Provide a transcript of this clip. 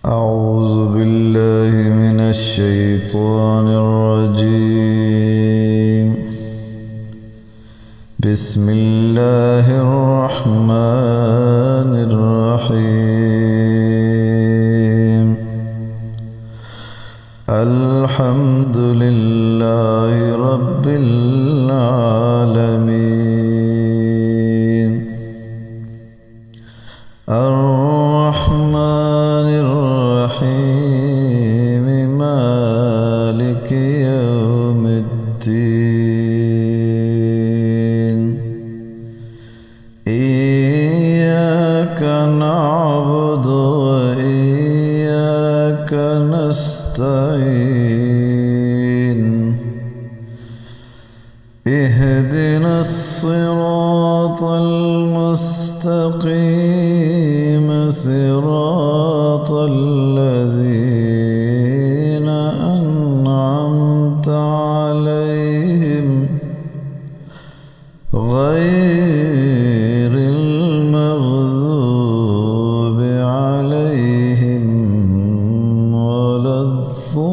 أعوذ بالله من الشيطان الرجيم. بسم الله الرحمن الرحيم. الحمد لله رب العالمين. الرحمن الرحيم مالك يوم الدين. إياك نعبد وإياك نستعين. اهدنا الصراط المستقيم صراط الذين أنعمت عليهم غير المغضوب عليهم ولا الضالين.